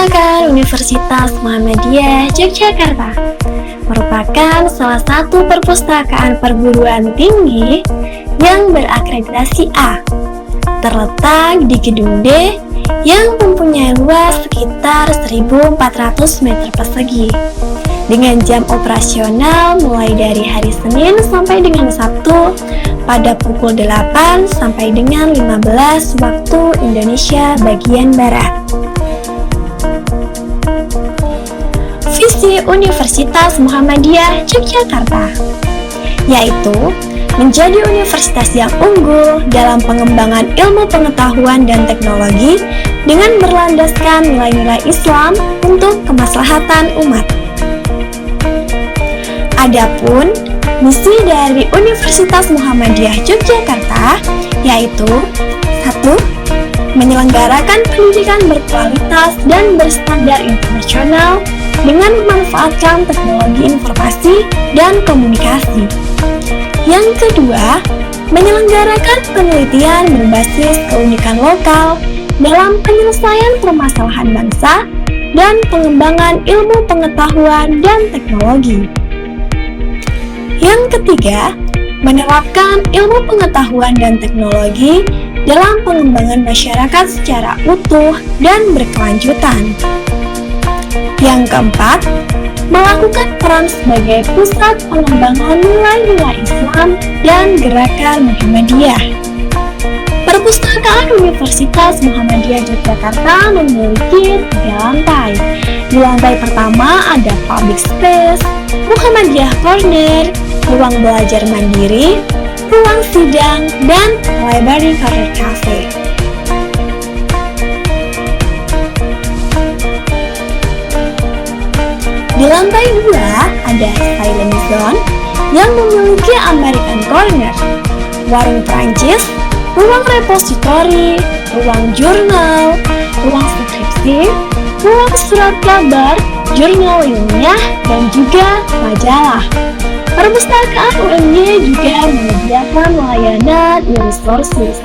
Perpustakaan Universitas Muhammadiyah Yogyakarta merupakan salah satu perpustakaan perguruan tinggi yang berakreditasi A, terletak di Gedung D yang mempunyai luas sekitar 1.400 meter persegi, dengan jam operasional mulai dari hari Senin sampai dengan Sabtu pada pukul 8 sampai dengan 15 waktu Indonesia bagian Barat. Visi Universitas Muhammadiyah Yogyakarta yaitu menjadi universitas yang unggul dalam pengembangan ilmu pengetahuan dan teknologi dengan berlandaskan nilai-nilai Islam untuk kemaslahatan umat. Adapun misi dari Universitas Muhammadiyah Yogyakarta yaitu 1. Menyelenggarakan pendidikan berkualitas dan berstandar internasional dengan memanfaatkan teknologi informasi dan komunikasi. Yang kedua, menyelenggarakan penelitian berbasis keunikan lokal dalam penyelesaian permasalahan bangsa dan pengembangan ilmu pengetahuan dan teknologi. Yang ketiga, menerapkan ilmu pengetahuan dan teknologi dalam pengembangan masyarakat secara utuh dan berkelanjutan. Yang keempat, melakukan peran sebagai pusat pengembangan nilai-nilai Islam dan gerakan Muhammadiyah. Perpustakaan Universitas Muhammadiyah Yogyakarta memiliki 3 lantai. Di lantai pertama ada public space, Muhammadiyah Corner, ruang belajar mandiri, ruang sidang, dan library corner cafe. Di lantai 2 ada silent zone yang memiliki American Corner, warung Prancis, ruang repositori, ruang jurnal, ruang skripsi, ruang surat kabar, jurnal ilmiah, dan juga majalah. Perpustakaan UMY juga menyediakan layanan e-resources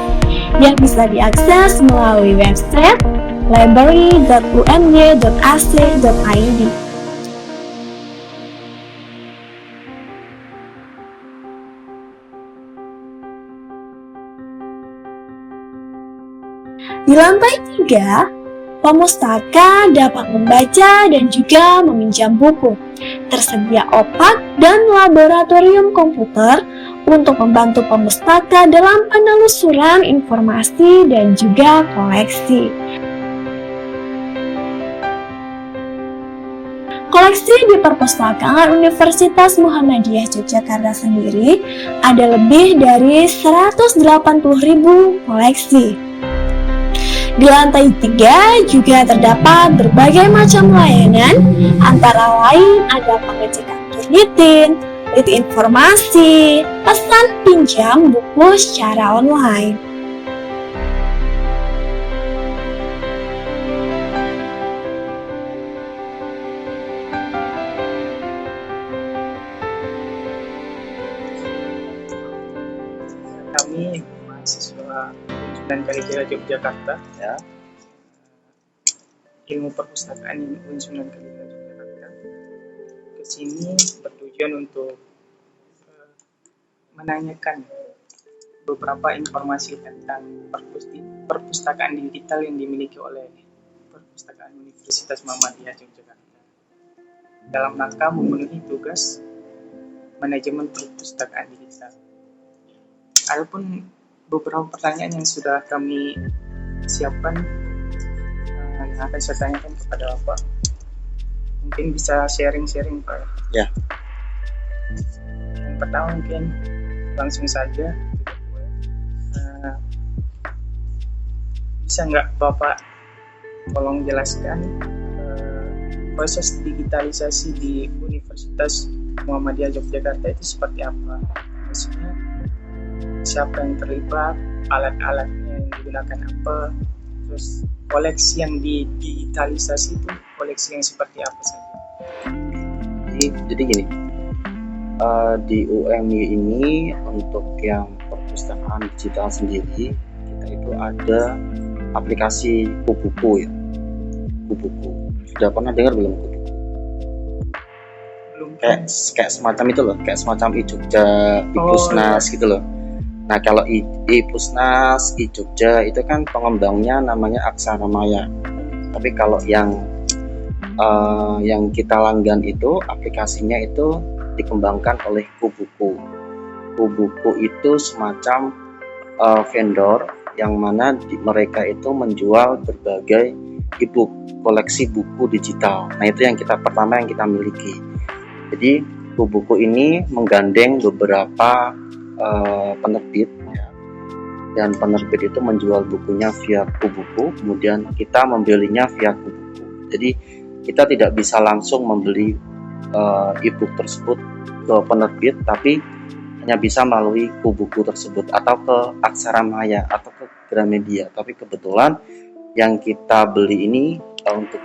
yang bisa diakses melalui website library.umy.ac.id. Di lantai 3, pemustaka dapat membaca dan juga meminjam buku. Tersedia opak dan laboratorium komputer untuk membantu pemustaka dalam penelusuran informasi dan juga koleksi. Koleksi di Perpustakaan Universitas Muhammadiyah Yogyakarta sendiri ada lebih dari 180.000 koleksi. Di lantai 3 juga terdapat berbagai macam layanan, antara lain ada pengecekan turnitin, lit informasi, pesan pinjam buku secara online. Kami mahasiswa dan Kalijaya Yogyakarta, ya. Ilmu perpustakaan Sunan Kalijaga Yogyakarta ke sini bertujuan untuk menanyakan beberapa informasi tentang perpustakaan digital yang dimiliki oleh Perpustakaan Universitas Muhammadiyah Yogyakarta dalam rangka memenuhi tugas manajemen perpustakaan digital. Adapun beberapa pertanyaan yang sudah kami siapkan yang akan saya tanyakan kepada Bapak. Mungkin bisa sharing-sharing Pak. Ya. Yang pertama mungkin langsung saja. Bisa nggak Bapak tolong jelaskan proses digitalisasi di Universitas Muhammadiyah Yogyakarta itu seperti apa? Maksudnya siapa yang terlibat, alat-alatnya yang digunakan apa, terus koleksi yang digitalisasi itu koleksi yang seperti apa saja? Jadi gini, di UMY ini untuk yang perpustakaan digital sendiri kita itu ada aplikasi buku-buku ya, buku-buku. Sudah pernah dengar belum? Belum. Kayak semacam itu loh, kayak semacam i-Jogja, i-Pusnas gitu loh. Nah kalau i-Pusnas, i-Jogja itu kan pengembangnya namanya Aksara Maya. Tapi kalau yang kita langgan itu aplikasinya itu dikembangkan oleh Kubuku. Kubuku itu semacam vendor yang mana mereka itu menjual berbagai e-book, koleksi buku digital. Nah itu yang pertama yang kita miliki. Jadi Kubuku ini menggandeng beberapa penerbit ya. Dan penerbit itu menjual bukunya via Kubuku, kemudian kita membelinya via Kubuku. Jadi kita tidak bisa langsung membeli e-book tersebut ke penerbit, tapi hanya bisa melalui Kubuku tersebut atau ke Aksara Maya atau ke Gramedia. Tapi kebetulan yang kita beli ini untuk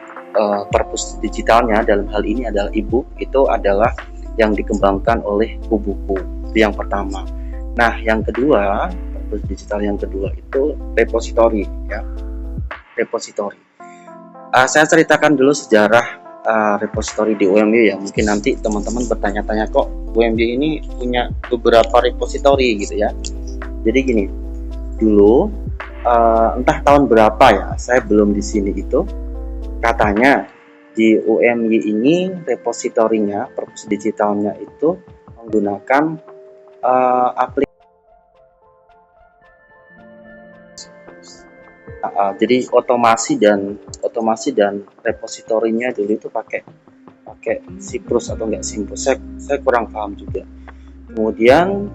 perpus digitalnya dalam hal ini adalah e-book, itu adalah yang dikembangkan oleh Kubuku. Itu yang pertama. Nah, yang kedua, perpus digital yang kedua itu repository ya. Repository. Saya ceritakan dulu sejarah repository di UMY ya. Mungkin nanti teman-teman bertanya-tanya, kok UMY ini punya beberapa repository gitu ya. Jadi gini, dulu entah tahun berapa ya, saya belum di sini itu, katanya di UMY ini repositorinya, perpus digitalnya itu menggunakan aplikasi. Jadi otomasi dan repositorinya dulu itu pakai Cyprus atau enggak Cyprus, saya kurang paham juga. Kemudian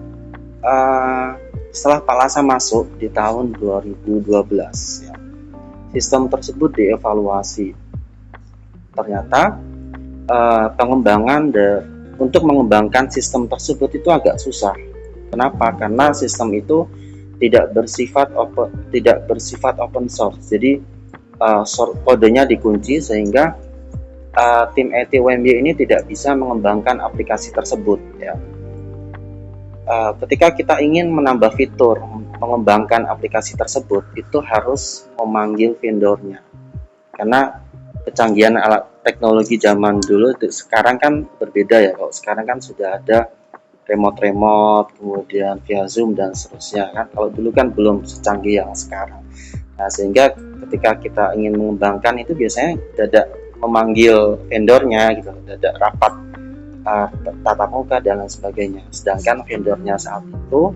setelah Pak Lasa masuk di tahun 2012 ya, sistem tersebut dievaluasi. Ternyata untuk mengembangkan sistem tersebut itu agak susah. Kenapa? Karena sistem itu tidak bersifat open source. Jadi kodenya dikunci sehingga tim IT UMY ini tidak bisa mengembangkan aplikasi tersebut ya. Ketika kita ingin menambah fitur, mengembangkan aplikasi tersebut, itu harus memanggil vendornya. Karena kecanggihan alat teknologi zaman dulu sekarang kan berbeda ya. Kalau sekarang kan sudah ada remote, kemudian via Zoom dan seterusnya kan. Kalau dulu kan belum secanggih yang sekarang. Nah, sehingga ketika kita ingin mengembangkan itu biasanya dadak memanggil vendornya gitu, dadak rapat tatap muka dan lain sebagainya. Sedangkan vendornya saat itu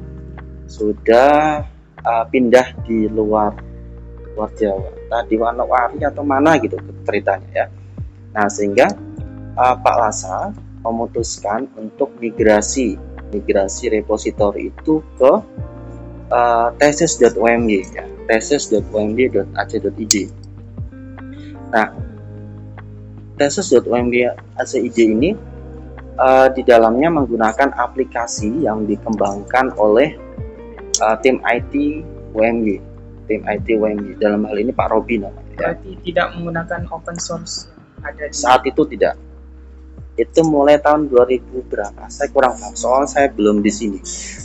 sudah pindah di luar Jawa, di Manowari atau mana gitu ceritanya ya. Nah, sehingga Pak Lasa memutuskan untuk migrasi repository itu ke thesis.umy ya, thesis.umy.ac.id. Nah, thesis.umy.ac.id ini di dalamnya menggunakan aplikasi yang dikembangkan oleh tim IT UMY. Dalam hal ini Pak Robi namanya. Berarti tidak menggunakan open source yang ada di saat itu tidak. Itu mulai tahun 2000 berapa? Saya kurang paham. Soalnya saya belum di sini.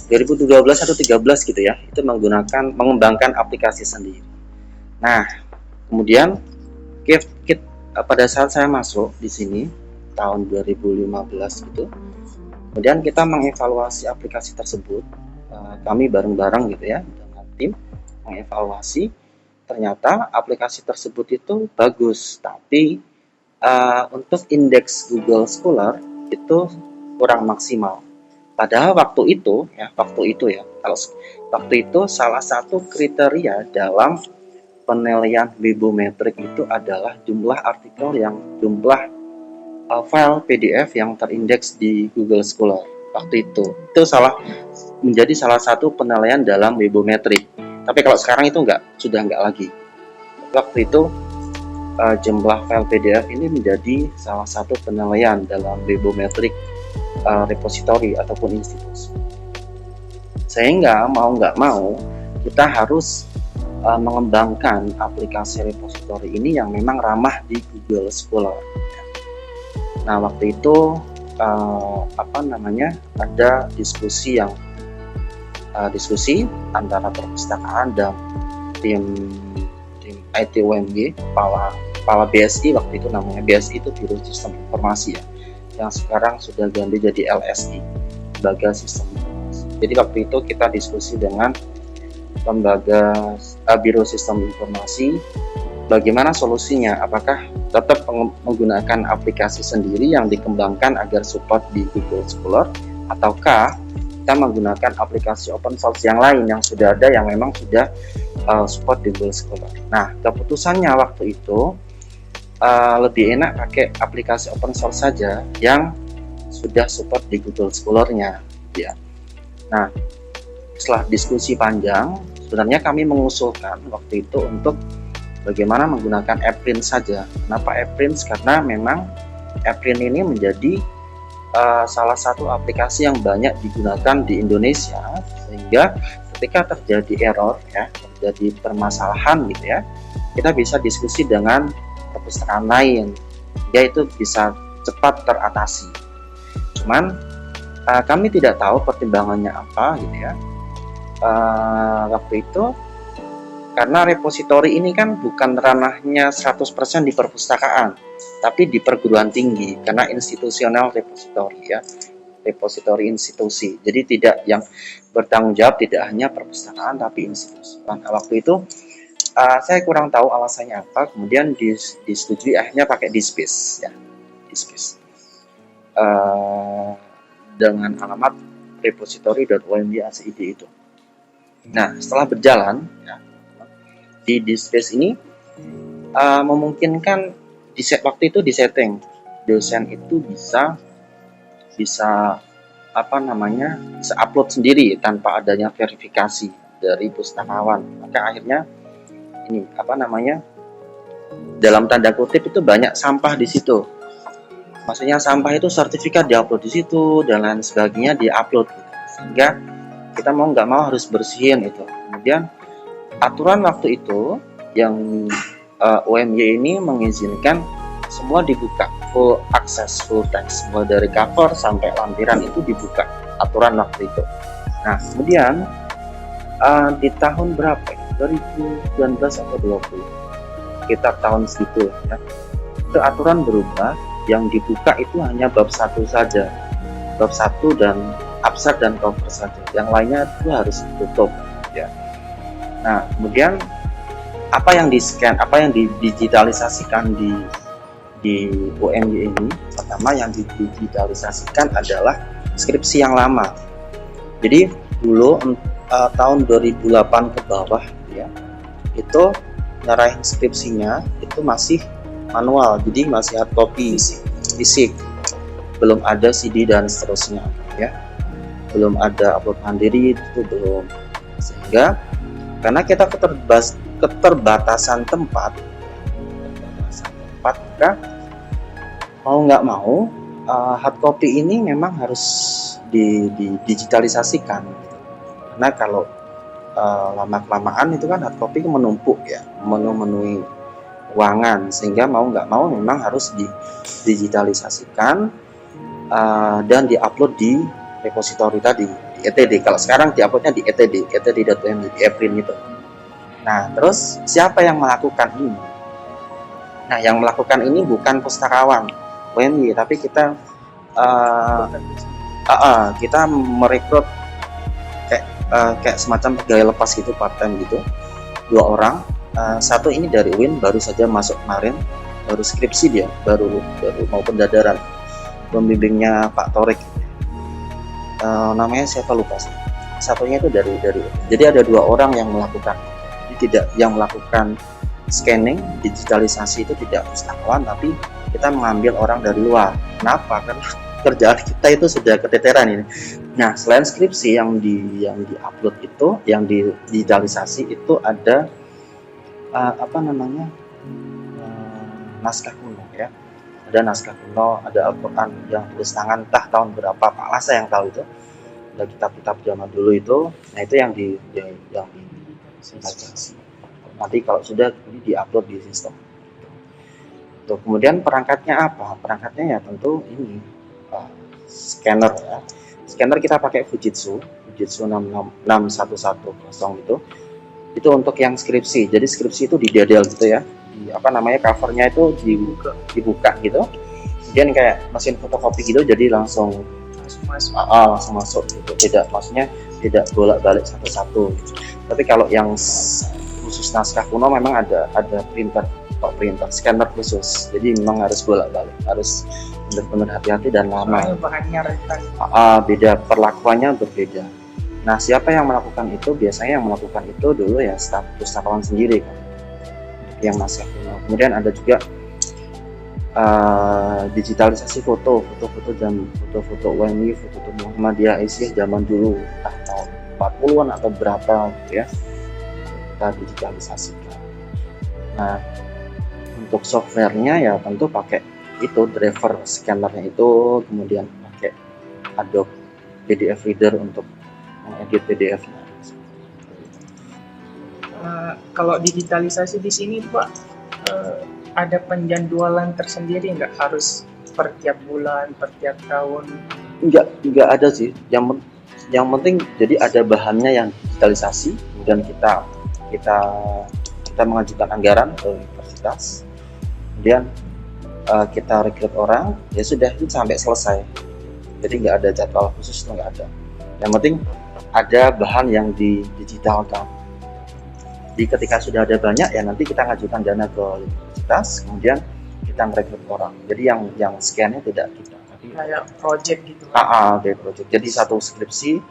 2012 atau 13 gitu ya. Itu mengembangkan aplikasi sendiri. Nah, kemudian pada saat saya masuk di sini tahun 2015 gitu. Kemudian kita mengevaluasi aplikasi tersebut. Kami bareng-bareng gitu ya dengan tim mengevaluasi. Ternyata aplikasi tersebut itu bagus, tapi untuk indeks Google Scholar itu kurang maksimal. Padahal waktu itu salah satu kriteria dalam penilaian Webometric itu adalah jumlah artikel jumlah file PDF yang terindeks di Google Scholar. Waktu itu menjadi salah satu penilaian dalam Webometric. Tapi kalau sekarang itu sudah enggak lagi. Waktu itu jumlah file PDF ini menjadi salah satu penilaian dalam Webometric repository ataupun institusi. Sehingga mau nggak mau kita harus mengembangkan aplikasi repository ini yang memang ramah di Google Scholar. Nah, waktu itu ada diskusi antara perpustakaan dan tim IT UMY, kepala BSI, waktu itu namanya BSI itu Biro Sistem Informasi ya, yang sekarang sudah ganti jadi LSI, Lembaga Sistem Informasi. Jadi waktu itu kita diskusi dengan lembaga Biro Sistem Informasi, bagaimana solusinya, apakah tetap menggunakan aplikasi sendiri yang dikembangkan agar support di Google Scholar, ataukah kita menggunakan aplikasi open source yang lain yang sudah ada, yang memang sudah support di Google Scholar. Nah, keputusannya waktu itu lebih enak pakai aplikasi open source saja yang sudah support di Google Scholar-nya ya. Nah, setelah diskusi panjang, sebenarnya kami mengusulkan waktu itu untuk bagaimana menggunakan AppPrint saja. Kenapa AppPrint? Karena memang AppPrint ini menjadi salah satu aplikasi yang banyak digunakan di Indonesia, sehingga ketika terjadi error ya, terjadi permasalahan gitu ya, kita bisa diskusi dengan perpustakaan lain, yaitu bisa cepat teratasi. Cuman kami tidak tahu pertimbangannya apa gitu ya. Waktu itu karena repositori ini kan bukan ranahnya 100% di perpustakaan, tapi di perguruan tinggi, karena institusional repositori ya, repositori institusi. Jadi tidak yang bertanggung jawab tidak hanya perpustakaan tapi institusi. Nah, waktu itu saya kurang tahu alasannya apa, kemudian disetujui akhirnya pakai DSpace ya, DSpace dengan alamat repository.omj.ac.id itu. Nah, setelah berjalan ya, di DSpace ini memungkinkan waktu itu disetting dosen itu bisa bisa upload sendiri tanpa adanya verifikasi dari pustakawan. Maka akhirnya ini dalam tanda kutip itu banyak sampah di situ. Maksudnya sampah itu sertifikat diupload di situ dan lain sebagainya diupload gitu. Sehingga kita mau nggak mau harus bersihin itu. Kemudian aturan waktu itu yang OMY ini mengizinkan semua dibuka, full access, full text, mulai dari cover sampai lampiran itu dibuka, aturan waktu itu. Nah, kemudian di tahun berapa? 2019 atau 20, sekitar tahun segitu ya. Itu aturan berubah, yang dibuka itu hanya bab 1 saja. Bab 1 dan abstrak dan cover saja. Yang lainnya itu harus ditutup ya. Nah, kemudian apa yang di-scan, apa yang didigitalisasikan di OMY ini, pertama yang didigitalisasikan adalah skripsi yang lama. Jadi dulu tahun 2008 ke bawah ya, itu nyerahin skripsinya itu masih manual, jadi masih hard copy fisik, belum ada CD dan seterusnya ya, belum ada upload mandiri, itu belum. Sehingga karena kita keterbatasan tempat, maka mau nggak mau hard copy ini memang harus didigitalisasikan. Karena kalau lama-kelamaan itu kan hard copy menumpuk ya, memenuhi ruangan, sehingga mau nggak mau memang harus didigitalisasikan dan diupload di repository tadi, di ETD. Kalau sekarang diuploadnya di etd.omj, di AppPrint itu. Nah, terus siapa yang melakukan ini? Nah, yang melakukan ini bukan pustakawan OMY, tapi kita kita merekrut kayak semacam pegawai lepas gitu, part-time gitu, 2 orang. Satu ini dari UIN, baru saja masuk kemarin, baru skripsi dia, baru mau pendadaran. Pembimbingnya Pak Torik, namanya siapa lupa sih. Satunya itu dari jadi ada 2 orang yang melakukan, yang melakukan scanning, digitalisasi itu tidak pustakawan, tapi kita mengambil orang dari luar. Kenapa? Karena kerjaan kita itu sudah keteteran ini. Nah, selain skripsi yang diupload itu, yang digitalisasi itu ada naskah kuno ya. Ada naskah kuno, ada Al-Quran yang tulis tangan, entah tahun berapa, Pak Lasa yang tahu itu. Ada kitab-kitab zaman dulu itu. Nah, itu yang nanti kalau sudah ini diupload di sistem. Tuh, kemudian perangkatnya apa? Perangkatnya ya tentu ini scanner ya. Scanner kita pakai Fujitsu 6110 itu untuk yang skripsi. Jadi skripsi itu didedel gitu ya, covernya itu dibuka gitu, kemudian kayak mesin fotokopi gitu, jadi langsung masuk gitu, tidak bolak-balik satu-satu gitu. Tapi kalau yang khusus naskah kuno memang ada scanner khusus, jadi memang harus bolak-balik, harus benar-benar hati-hati dan lama. Bahannya rentan. Beda, perlakuannya berbeda. Nah, siapa yang melakukan itu? Biasanya yang melakukan itu dulu ya staf pustakawan sendiri kan, yang naskah kuno. Kemudian ada juga digitalisasi foto dan foto WNI, foto Muhammadiyah Aisyah zaman dulu, tahun 40-an atau berapa gitu ya, kita digitalisasikan. Nah, untuk softwarenya ya tentu pakai itu driver scannernya itu, kemudian pakai Adobe PDF Reader untuk mengedit PDF-nya. Kalau digitalisasi di sini Pak, ada penjadwalan tersendiri nggak, harus per tiap bulan, per tiap tahun? Enggak ada sih. Yang penting jadi ada bahannya yang digitalisasi, kemudian kita mengajukan anggaran ke universitas, kemudian kita rekrut orang, ya sudah, itu sampai selesai. Jadi nggak ada jadwal khusus, itu nggak ada. Yang penting ada bahan yang didigitalkan. Jadi ketika sudah ada banyak, ya nanti kita ngajukan dana ke universitas, kemudian kita merekrut orang. Jadi yang scan-nya tidak kita. Kayak project gitu. Kayak project. Jadi satu skripsi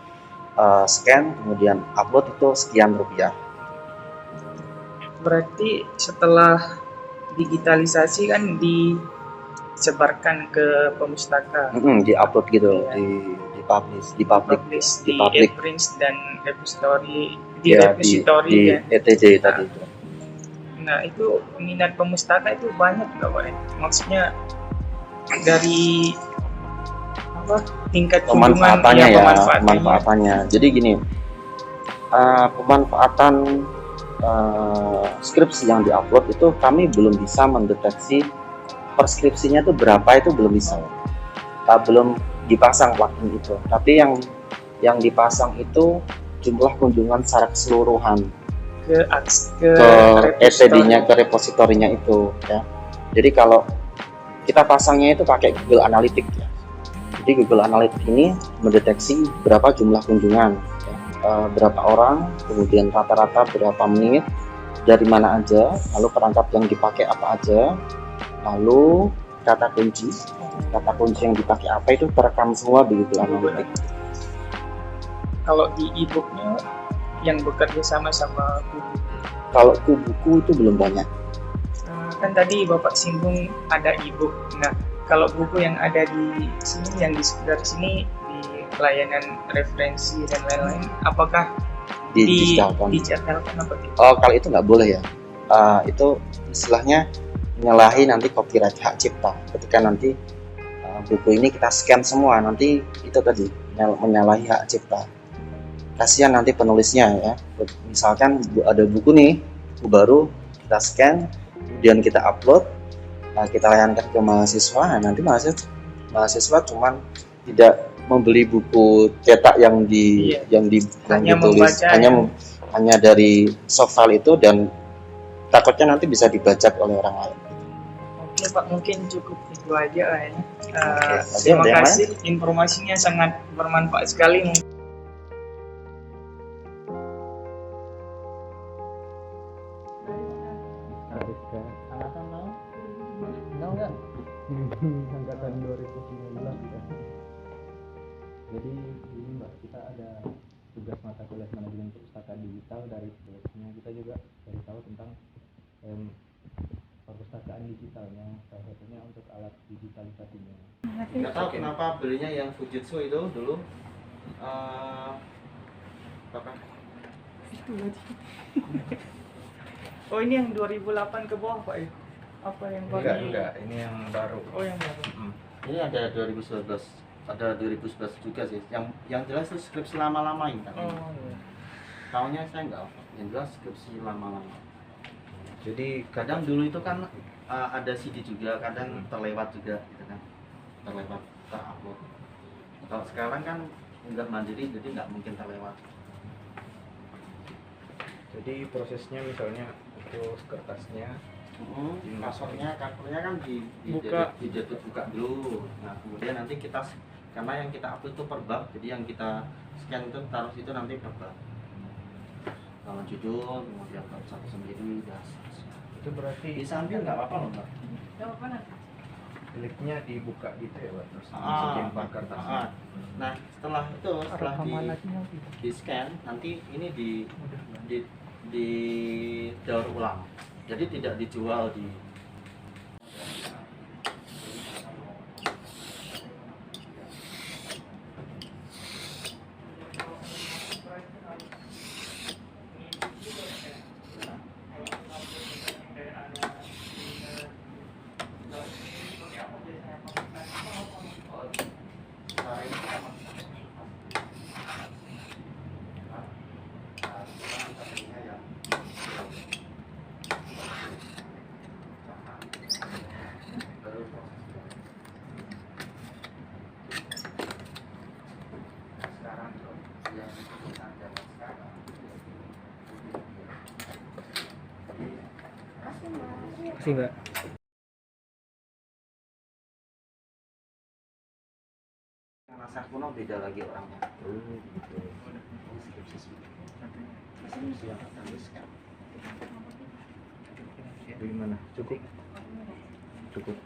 scan, kemudian upload itu sekian rupiah. Berarti setelah digitalisasi kan disebarkan ke pemustaka. Di-upload gitu, ya. di publish, di ePrint dan repository, di ETJ tadi itu. Nah, itu minat pemustaka itu banyak nggak Pak? Maksudnya dari tingkat pemanfaatannya. Jadi gini, pemanfaatan skripsi yang diupload itu kami belum bisa mendeteksi perskripsinya itu berapa, itu belum bisa. Belum dipasang plugin itu. Tapi yang dipasang itu jumlah kunjungan secara keseluruhan ke ETD-nya, ke repositorinya itu ya. Jadi kalau kita pasangnya itu pakai Google Analytics ya. Jadi Google Analytics ini mendeteksi berapa jumlah kunjungan, ya, berapa orang, kemudian rata-rata berapa menit, dari mana aja, lalu perangkat yang dipakai apa aja, lalu kata kunci yang dipakai apa, itu terekam semua di Google Analytics. Kalau di e-booknya yang bekerja sama Kubu. Kalau Kubuku itu belum banyak. Kan tadi Bapak singgung ada e-book. Nah, kalau buku yang ada di sini, yang di sekitar sini, di layanan referensi dan lain-lain, apakah dicetakkan apa gitu? Kalau itu nggak boleh ya. Itu istilahnya menyalahi nanti copyright hak cipta. Ketika nanti buku ini kita scan semua, nanti itu tadi menyalahi hak cipta. Kasihan nanti penulisnya ya. Misalkan ada buku nih, buku baru, kita scan, kemudian kita upload, kita layankan ke mahasiswa. Nanti mahasiswa cuman tidak membeli buku cetak yang ditulis, hanya dari soft file itu, dan takutnya nanti bisa dibajak oleh orang lain. Oke Pak, mungkin cukup itu aja lah ya. Terima kasih, informasinya sangat bermanfaat sekali. Angkatan 2019 ya. Jadi ini Mbak, kita ada tugas mata kuliah manajemen perpustakaan digital. Dari tugasnya kita juga cari tahu tentang perpustakaan digitalnya, salah satunya untuk alat digitalisasinya. Nggak tahu kenapa belinya yang Fujitsu itu dulu apa? Oh, ini yang 2008 ke bawah Pak ya? Apa yang baru? Enggak, ini yang baru. Oh, yang baru. Ini ada 2019, ada 2011 juga sih. Yang jelas itu skripsi lama-lama ini kan. Oh, iya. Tahunnya saya nggak hafal. Yang jelas skripsi lama-lama. Jadi Kadang dulu itu kan ada CD juga, kadang terlewat juga, gitu kan. Terlewat, terupload. Kalau sekarang kan nggak mandiri, jadi nggak mungkin terlewat. prosesnya misalnya itu kertasnya Covernya kan Buka. buka dulu. Nah kemudian nanti kita, karena yang kita upload itu per bab, jadi yang kita scan itu taruh situ nanti per bab. Kalau judul, kemudian bab satu sendiri, dan seterusnya. Itu berarti Bisa ambil nggak apa-apa loh, Mbak. kliknya dibuka gitu ya, Pak. Terus Ah, masukin per kertasnya. Nah setelah itu, setelah di scan, nanti ini di daur ulang. Jadi tidak dijual di Kasih, Mbak. naskah kuno beda lagi orangnya. Gimana? Cukup? Cukup.